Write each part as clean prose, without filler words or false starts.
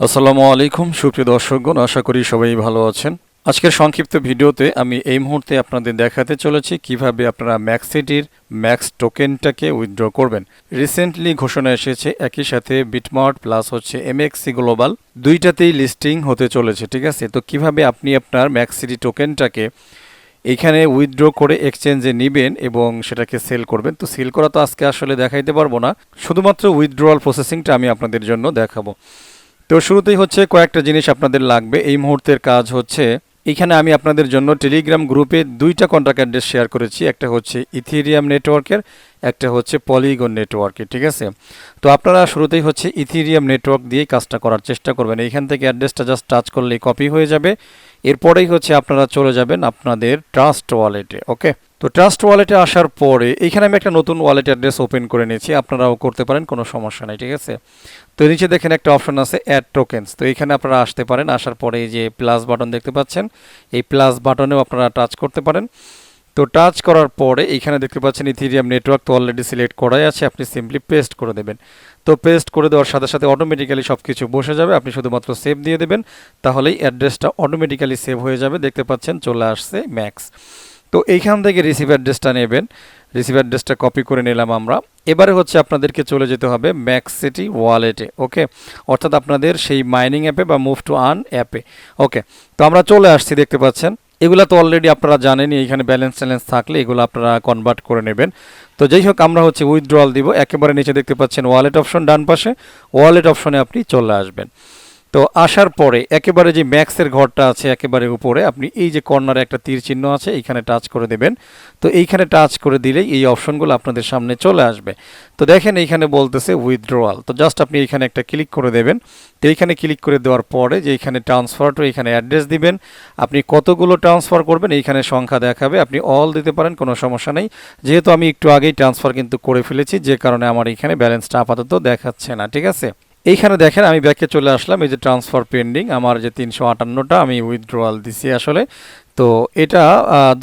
আসসালামু আলাইকুম সুপ্রিয় দর্শকগণ, আশা করি সবাই ভালো আছেন। আজকের সংক্ষিপ্ত ভিডিওতে আমি এই মুহূর্তে আপনাদের দেখাতে চলেছি কিভাবে আপনারা ম্যাক্সিটির ম্যাক্স টোকেনটাকে উইথড্র করবেন। রিসেন্টলি ঘোষণা এসেছে, একই সাথে বিটমার্ট প্লাস এমএক্সসি গ্লোবাল দুইটাতেই লিস্টিং হতে চলেছে, ঠিক আছে। তো কিভাবে আপনি আপনার ম্যাক্সিটি টোকেনটাকে এইখানে উইথড্র করে এক্সচেঞ্জে নেবেন এবং সেটাকে সেল করবেন। তো সেল করা তো আজকে আসলে দেখাইতে পারবো না, শুধুমাত্র উইথড্রয়াল প্রসেসিংটা আমি আপনাদের জন্য দেখাবো। তো শুরুতেই কয়েকটা জিনিস আপনাদের লাগবে। এই মুহূর্তের কাজ হচ্ছে, এখানে আমি আপনাদের জন্য টেলিগ্রাম গ্রুপে দুইটা কন্ট্যাক্ট অ্যাড্রেস শেয়ার করেছি, একটা হচ্ছে ইথেরিয়াম নেটওয়ার্কের, একটা হচ্ছে পলিগন নেটওয়ার্কের, ঠিক আছে। তো আপনারা শুরুতেই ইথেরিয়াম নেটওয়ার্ক দিয়েই কাজটা করার চেষ্টা করবেন। এইখান থেকে অ্যাড্রেসটা জাস্ট টাচ করলেই কপি হয়ে যাবে। এরপরেই আপনারা চলে যাবেন আপনাদের ট্রাস্ট ওয়ালেটে। ওকে, তো ট্রাস্ট ওয়ালেটে আসার পরে এইখানে আমি একটা নতুন ওয়ালেট অ্যাড্রেস ওপেন করে নিয়েছি, আপনারাও করতে পারেন, কোনো সমস্যা নেই, ঠিক আছে। তো নিচে দেখেন একটা অপশন আছে অ্যাড টোকেন্স, তো এইখানে আপনারা আসতে পারেন। আসার পরে এই যে প্লাস বাটন দেখতে পাচ্ছেন, এই প্লাস বাটনেও আপনারা টাচ করতে পারেন। তো টাচ করার পরে এইখানে দেখতে পাচ্ছেন ইথেরিয়াম নেটওয়ার্ক তো অলরেডি সিলেক্ট করাই আছে, আপনি সিম্পলি পেস্ট করে দেবেন। তো পেস্ট করে দেওয়ার সাথে সাথে অটোমেটিক্যালি সব কিছু বসে যাবে, আপনি শুধুমাত্র সেভ দিয়ে দেবেন, তাহলেই অ্যাড্রেসটা অটোমেটিক্যালি সেভ হয়ে যাবে। দেখতে পাচ্ছেন চলে আসছে ম্যাক্স। তো এইখান থেকে রিসিভ অ্যাড্রেসটা নেবেন, রিসিভ অ্যাড্রেসটা কপি করে নিলাম আমরা। এবারে আপনাদেরকে চলে যেতে হবে ম্যাক্সিটি ওয়ালেটে। ওকে, অর্থাৎ আপনাদের সেই মাইনিং অ্যাপে বা মুভ টু আর্ন অ্যাপে। ওকে, তো আমরা চলে আসছি, দেখতে পাচ্ছেন এগুলো তো অলরেডি আপনারা জানেনই, এইখানে ব্যালেন্স ট্যালেন্স থাকলে এগুলো আপনারা কনভার্ট করে নেবেন। তো যাই হোক, আমরা উইথড্রয়াল দিব। একেবারে নিচে দেখতে পাচ্ছেন ওয়ালেট অপশন, ডান পাশে ওয়ালেট অপশনে আপনি চলে আসবেন। তো আসার পরে একেবারে যে ম্যাক্সের ঘরটা আছে একেবারে উপরে, আপনি এই যে কর্নারে একটা তীর চিহ্ন আছে, এইখানে টাচ করে দেবেন। তো এইখানে টাচ করে দিলেই এই অপশনগুলো আপনাদের সামনে চলে আসবে। তো দেখেন এইখানে বলতেছে উইথড্রয়াল, তো জাস্ট আপনি এইখানে একটা ক্লিক করে দেবেন। তো এইখানে ক্লিক করে দেওয়ার পরে যে এইখানে ট্রান্সফার টু, এইখানে অ্যাড্রেস দিবেন। আপনি কতগুলো ট্রান্সফার করবেন এইখানে সংখ্যা দেখাবে, আপনি অল দিতে পারেন, কোনো সমস্যা নেই। যেহেতু আমি একটু আগেই ট্রান্সফার কিন্তু করে ফেলেছি, যে কারণে আমার এইখানে ব্যালেন্সটা আপাতত দেখাচ্ছে না, ঠিক আছে। এইখানে দেখেন আমি ব্যাকে চলে আসলাম, এই যে ট্রান্সফার পেন্ডিং, আমার যে 358টা আমি উইথড্রয়াল দিছি আসলে। তো এটা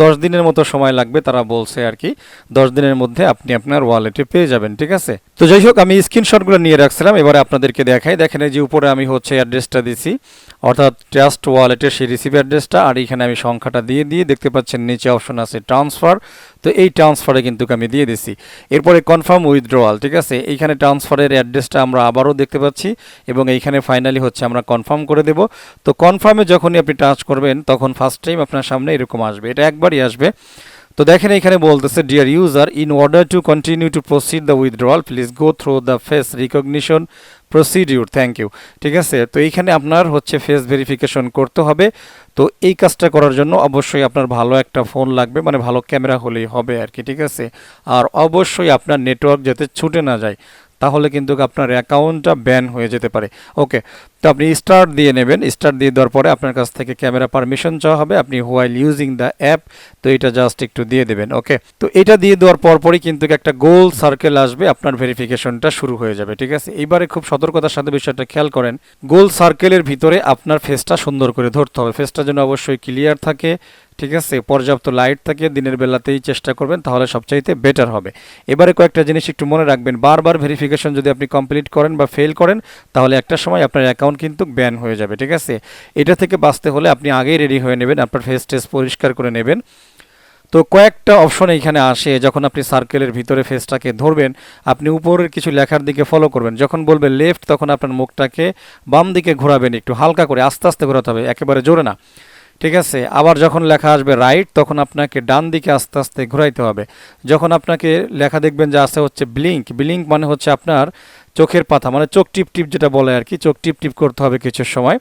10 দিনের মতো সময় লাগবে তারা বলছে আর কি, 10 দিনের মধ্যে আপনি আপনার ওয়ালেটে পেয়ে যাবেন, ঠিক আছে। তো যাই হোক, আমি স্ক্রিনশটগুলো নিয়ে রাখছিলাম, এবারে আপনাদেরকে দেখাই। দেখেন এই যে উপরে আমি অ্যাড্রেসটা দিছি, অর্থাৎ ট্রাস্ট ওয়ালেটের সেই রিসিভ অ্যাড্রেসটা, আর এখানে আমি সংখ্যাটা দিয়ে দেখতে পাচ্ছেন নিচে অপশন আছে ট্রান্সফার। তো এই ট্রান্সফারে কিন্তু আমি দিয়ে দিছি। এরপরে কনফার্ম উইথড্রয়াল, ঠিক আছে। এইখানে ট্রান্সফারের অ্যাড্রেসটা আমরা আবারও দেখতে পাচ্ছি এবং এইখানে ফাইনালি আমরা কনফার্ম করে দেব। তো কনফার্মে যখনই আপনি টাচ করবেন তখন ফার্স্ট টাইম আপনার সামনে এরকম আসবে, এটা একবারই আসবে। তো দেখেন এখানে বলতেছে, dear user, in order to continue to proceed the withdrawal please go through the face recognition procedure, thank you, ঠিক আছে। তো এইখানে আপনার ফেস ভেরিফিকেশন করতে হবে। তো এই কাজটা করার জন্য অবশ্যই আপনার ভালো একটা ফোন লাগবে, মানে ভালো ক্যামেরা হলেই হবে আর কি, ঠিক আছে। আর অবশ্যই আপনার নেটওয়ার্ক যাতে ছুটে না যায়, তাহলে কিন্তু আপনার অ্যাকাউন্টটা ব্যান হয়ে যেতে পারে। ওকে, তো আপনি স্টার্ট দিয়ে নেবেন। স্টার্ট দিয়ে দেওয়ার পরে আপনার কাছ থেকে ক্যামেরা পারমিশন চাওয়া হবে, আপনি হোয়াইল ইউজিং দ্য অ্যাপ, তো এটা জাস্ট একটু দিয়ে দেবেন। ওকে, তো এটা দিয়ে দেওয়ার পরপরই কিন্তু একটা গোল সার্কেল আসবে, আপনার ভেরিফিকেশনটা শুরু হয়ে যাবে, ঠিক আছে। এইবারে খুব সতর্কতার সাথে বিষয়টা খেয়াল করেন, গোল সার্কেলের ভিতরে আপনার ফেসটা সুন্দর করে ধরতে হবে, ফেসটা যেন অবশ্যই ক্লিয়ার থাকে, ঠিক আছে। পর্যাপ্ত লাইট থাকে, দিনের বেলাতেই চেষ্টা করবেন, তাহলে সবচাইতে বেটার হবে। এবারে কয়েকটা জিনিস একটু মনে রাখবেন, বারবার ভেরিফিকেশন যদি আপনি কমপ্লিট করেন বা ফেল করেন, তাহলে একটা সময় আপনার অ্যাকাউন্ট কিন্তু ব্যান হয়ে যাবে, ঠিক আছে। এটা থেকে বাঁচতে হলে আপনি আগেই রেডি হয়ে নেবেন, আপনার ফেস টেস্ট পরিষ্কার করে নেবেন। তো কয়েকটা অপশন এইখানে আসে, যখন আপনি সার্কেলের ভিতরে ফেসটাকে ধরবেন, আপনি উপরের কিছু লেখার দিকে ফলো করবেন। যখন বলবে লেফট, তখন আপনার মুখটাকে বাম দিকে ঘোরাবেন, একটু হালকা করে, আস্তে আস্তে ঘোরাতে হবে, একেবারে জোরে না, ঠিক আছে। আবার যখন লেখা আসবে রাইট, তখন আপনাকে ডান দিকে আস্তে আস্তে ঘোরাইতে হবে। যখন আপনাকে লেখা দেখবেন যে আছে ব্লিঙ্ক, ব্লিঙ্ক মানে আপনার চোখের পাতা, মানে চোখ টিপ টিপ যেটা বলে আর কি, চোখ টিপ টিপ করতে হবে কিছু সময়।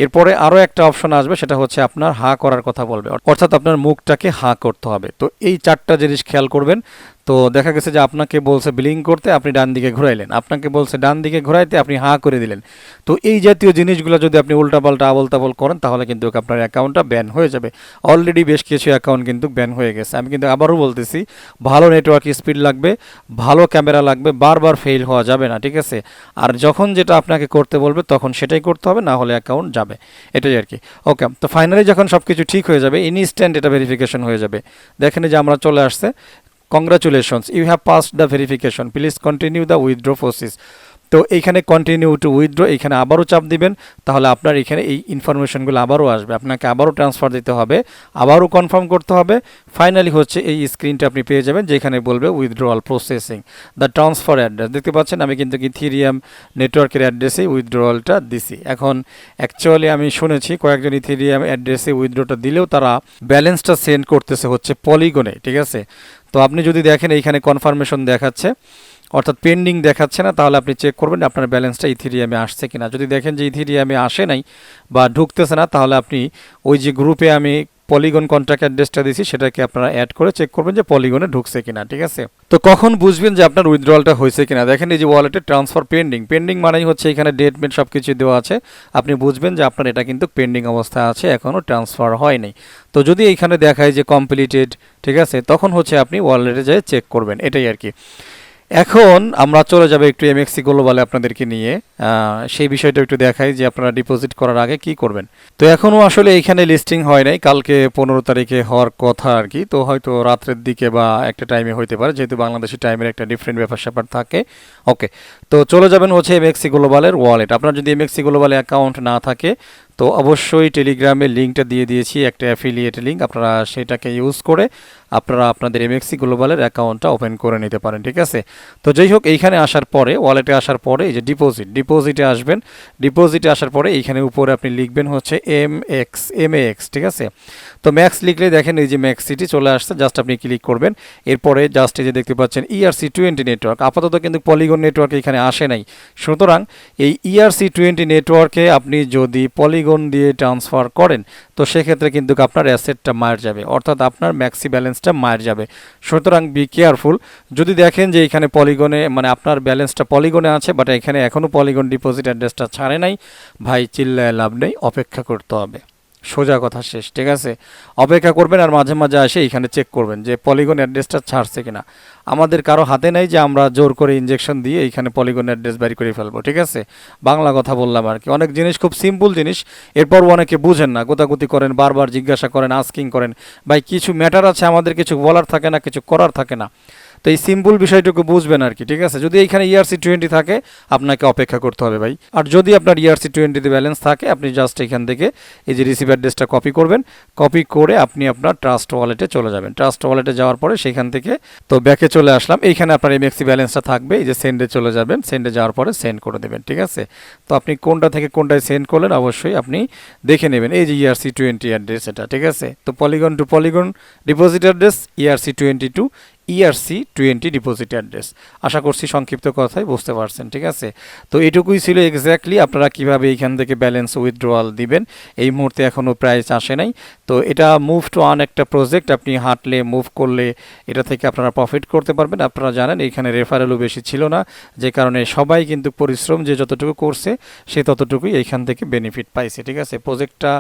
এরপরে আরও একটা অপশন আসবে, সেটা আপনার হা করার কথা বলবে, অর্থাৎ আপনার মুখটাকে হা করতে হবে। তো এই 4টা জিনিস খেয়াল করবেন। তো দেখা গেছে যে আপনাকে বলছে ব্লিং করতে, আপনি ডান দিকে ঘুরাইলেন, আপনাকে বলছে ডান দিকে ঘুরাইতে, আপনি হা করে দিলেন। তো এই জাতীয় জিনিসগুলো যদি আপনি উল্টাপাল্টা আবল তাবল করেন, তাহলে কিন্তু আপনার অ্যাকাউন্টটা ব্যান হয়ে যাবে। অলরেডি বেশ কিছু অ্যাকাউন্ট কিন্তু ব্যান হয়ে গেছে। আমি কিন্তু আবারও বলতেছি, ভালো নেটওয়ার্ক স্পিড লাগবে, ভালো ক্যামেরা লাগবে, বারবার ফেল হওয়া যাবে না, ঠিক আছে। আর যখন যেটা আপনাকে করতে বলবে তখন সেটাই করতে হবে, না হলে অ্যাকাউন্ট যাবে, এটাই আর কি। ওকে, তো ফাইনালি যখন সব কিছু ঠিক হয়ে যাবে, ইনস্ট্যান্ট এটা ভেরিফিকেশন হয়ে যাবে। দেখেন যে আমরা চলে আসছে, congratulations, you have passed the verification, please continue the withdraw process. তো এইখানে কন্টিনিউ টু উইথড্র এখানে আবারও চাপ দিবেন, তাহলে আপনার এখানে এই ইনফরমেশনগুলো আবারও আসবে, আপনাকে আবারও ট্রান্সফার দিতে হবে, আবারও কনফার্ম করতে হবে। ফাইনালি হচ্ছে এই স্ক্রিনটা আপনি পেয়ে যাবেন যেখানে বলবে withdrawal processing the transfer address. দেখতে পাচ্ছেন আমি কিন্তু ইথেরিয়াম নেটওয়ার্কের অ্যাড্রেসে উইথড্রয়ালটা দিছি। এখন অ্যাকচুয়ালি আমি শুনেছি কয়েকজন ইথেরিয়াম অ্যাড্রেসে উইথড্রটা দিলেও তারা ব্যালেন্সটা সেন্ড করতেছে হচ্ছে পলিগনে, ঠিক আছে। তো আপনি যদি দেখেন এইখানে কনফার্মেশন দেখাচ্ছে, অর্থাৎ পেন্ডিং দেখাচ্ছে না, তাহলে আপনি চেক করবেন আপনার ব্যালেন্সটা ইথেরিয়ামে আসছে কিনা। যদি দেখেন যে ইথেরিয়ামে আসে নাই বা ঢুকতেছে না, তাহলে আপনি ওই যে গ্রুপে আমি পলিগন কন্ট্যাক্ট অ্যাড্রেসটা দিছি সেটাকে আপনারা অ্যাড করে চেক করবেন যে পলিগনে ঢুকছে কিনা, ঠিক আছে। তো কখন বুঝবেন যে আপনার উইথড্রয়ালটা হয়েছে কিনা, দেখেন এই যে ওয়ালেটে ট্রান্সফার পেন্ডিং, পেন্ডিং মানেই হচ্ছে এখানে ডেট মেট সব কিছু দেওয়া আছে, আপনি বুঝবেন যে আপনার এটা কিন্তু পেন্ডিং অবস্থায় আছে, এখনও ট্রান্সফার হয়নি। তো যদি এইখানে দেখায় যে কমপ্লিটেড, ঠিক আছে, তখন হচ্ছে আপনি ওয়ালেটে যেয়ে চেক করবেন, এটাই আর কি। এখন আমরা চলে যাব একটু এমএক্সি গ্লোবালে আপনাদেরকে নিয়ে, সেই বিষয়টা একটু দেখাই যে আপনারা ডিপোজিট করার আগে কি করবেন। তো এখনও আসলে এইখানে লিস্টিং হয় নাই, কালকে 15 তারিখে হওয়ার কথা আর কি। তো হয়তো রাত্রের দিকে বা একটা টাইমে হইতে পারে, যেহেতু বাংলাদেশি টাইমের একটা ডিফারেন্ট ব্যাপার স্যাপার থাকে। ওকে, তো চলে যাবেন হচ্ছে এমএক্সি গ্লোবালের ওয়ালেট। আপনার যদি এমএক্সি গ্লোবালে অ্যাকাউন্ট না থাকে তো অবশ্যই টেলিগ্রামে লিঙ্কটা দিয়ে দিয়েছি, একটা অ্যাফিলিয়েট লিঙ্ক, আপনারা সেটাকে ইউজ করে আপনারা আপনাদের এমএক্সি গ্লোবালের অ্যাকাউন্টটা ওপেন করে নিতে পারেন, ঠিক আছে। তো যাই হোক, এইখানে আসার পরে ওয়ালেটে আসার পরে এই যে ডিপোজিটে আসবেন। ডিপোজিটে আসার পরে এইখানে উপরে আপনি লিখবেন হচ্ছে এমএক্স, ঠিক আছে। তো ম্যাক্স লিখলে দেখেন এই যে ম্যাক্সিটি চলে আসছে, জাস্ট আপনি ক্লিক করবেন। এরপরে জাস্ট এই যে দেখতে পাচ্ছেন ERC20 নেটওয়ার্ক, আপাতত কিন্তু পলিগন নেটওয়ার্ক এখানে আসে নাই। সুতরাং এই ERC20 নেটওয়ার্কে আপনি যদি পলিগন দিয়ে ট্রান্সফার করেন তো সেক্ষেত্রে কিন্তু আপনার অ্যাসেটটা মার যাবে, অর্থাৎ আপনার ম্যাক্সি ব্যালেন্সটা মার যাবে। সুতরাং বি কেয়ারফুল। যদি দেখেন যে এখানে পলিগনে মানে আপনার ব্যালেন্সটা পলিগনে আছে বাট এখানে এখনও পলিগন ডিপোজিট অ্যাড্রেসটা ছাড়ে নাই, ভাই চিল্লায় লাভ নেই, অপেক্ষা করতে হবে, সোজা কথা শেষ, ঠিক আছে। অপেক্ষা করবেন আর মাঝে মাঝে এসে এখানে চেক করবেন যে পলিগন অ্যাড্রেসটা ছাড়ছে কিনা। আমাদের কারো হাতে নাই যে আমরা জোর করে ইনজেকশন দিয়ে এইখানে পলিগন অ্যাড্রেস বের করে ফেলবো, ঠিক আছে। বাংলা কথা বললাম আর কি। অনেক জিনিস খুব সিম্পল জিনিস, এরপর অনেকে বুঝেন না, গোতাগুতি করেন, বারবার জিজ্ঞাসা করেন, আস্কিং করেন। ভাই কিছু ম্যাটার আছে, আমাদের কিছু বলার থাকে না, কিছু করার থাকে না। তো এই সিম্পল বিষয়টুকু বুঝবেন আর কি, ঠিক আছে। যদি এইখানে ERC20 থাকে আপনাকে অপেক্ষা করতে হবে ভাই। আর যদি আপনার ERC20 ব্যালেন্স থাকে আপনি জাস্ট এখান থেকে এই যে রিসিভ অ্যাড্রেসটা কপি করবেন, কপি করে আপনি আপনার ট্রাস্ট ওয়ালেটে চলে যাবেন। ট্রাস্ট ওয়ালেটে যাওয়ার পরে সেখান থেকে তো ব্যাকে চলে আসলাম, এইখানে আপনার এমএক্সি ব্যালেন্সটা থাকবে, এই যে সেন্ডে চলে যাবেন, সেন্ডে যাওয়ার পরে সেন্ড করে দেবেন, ঠিক আছে। তো আপনি কোনটা থেকে কোনটায় সেন্ড করলেন অবশ্যই আপনি দেখে নেবেন, এই যে ERC20 অ্যাড্রেস এটা, ঠিক আছে। তো polygon to polygon deposit address, ERC20 to ERC20 deposit address. আশা করছি সংক্ষিপ্ত কথাই বুঝতে পারছেন, ঠিক আছে। তো এটুকুই ছিল এক্স্যাক্টলি আপনারা কিভাবে এইখান থেকে ব্যালেন্স উইথড্রয়াল দিবেন। এই মুহূর্তে এখনও প্রাইস আসে নাই। তো এটা মুভ টু আর্ন একটা প্রজেক্ট, আপনি হাঁটলে মুভ করলে এটা থেকে আপনারা প্রফিট করতে পারবেন। আপনারা জানেন এখানে রেফারেলও বেশি ছিল না, যে কারণে সবাই কিন্তু পরিশ্রম যে যতটুকু করছে সে ততটুকুই এইখান থেকে বেনিফিট পাইছে, ঠিক আছে। প্রজেক্টটা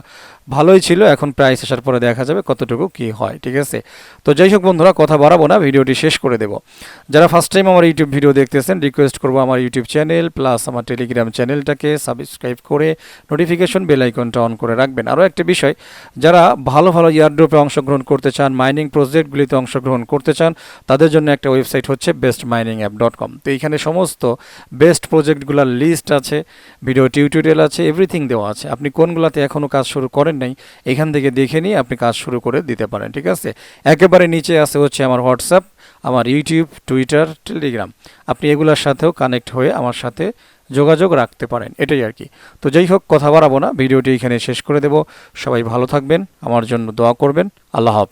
ভালোই ছিল, এখন প্রাইস আসার পরে দেখা যাবে কতটুকু কি হয়, ঠিক আছে। তো যাই হোক বন্ধুরা, কথা বাড়াবো না, ভিডিওটি শেষ করে দেব। যারা ফার্স্ট টাইম আমার ইউটিউব ভিডিও দেখতেছেন রিকোয়েস্ট করবো আমার ইউটিউব চ্যানেল প্লাস আমার টেলিগ্রাম চ্যানেলটাকে সাবস্ক্রাইব করে নোটিফিকেশন বেল আইকনটা অন করে রাখবেন। আরও একটা বিষয়, যারা ভালো ভালো ইয়ারড্রপে অংশগ্রহণ করতে চান, মাইনিং প্রজেক্টগুলিতে অংশগ্রহণ করতে চান, তাদের জন্য একটা ওয়েবসাইট হচ্ছে bestminingapp.com। তো এইখানে সমস্ত বেস্ট প্রজেক্টগুলোর লিস্ট আছে, ভিডিও টিউটোরিয়াল আছে, এভরিথিং দেওয়া আছে। আপনি কোনগুলোতে এখনও কাজ শুরু করেন নাই এখান থেকে দেখে নিয়ে আপনি কাজ শুরু করে দিতে পারেন, ঠিক আছে। একেবারে নিচে আছে হচ্ছে আমার হোয়াটসঅ্যাপ, আমার ইউটিউব, টুইটার, টেলিগ্রাম, আপনি এগুলোর সাথেও কানেক্ট হয়ে আমার সাথে যোগাযোগ রাখতে পারেন, এটাই আর কি। তো যাই হোক, কথা বাড়াবো না, ভিডিওটি এখানে শেষ করে দেব। সবাই ভালো থাকবেন, আমার জন্য দোয়া করবেন। আল্লাহ হাফেজ।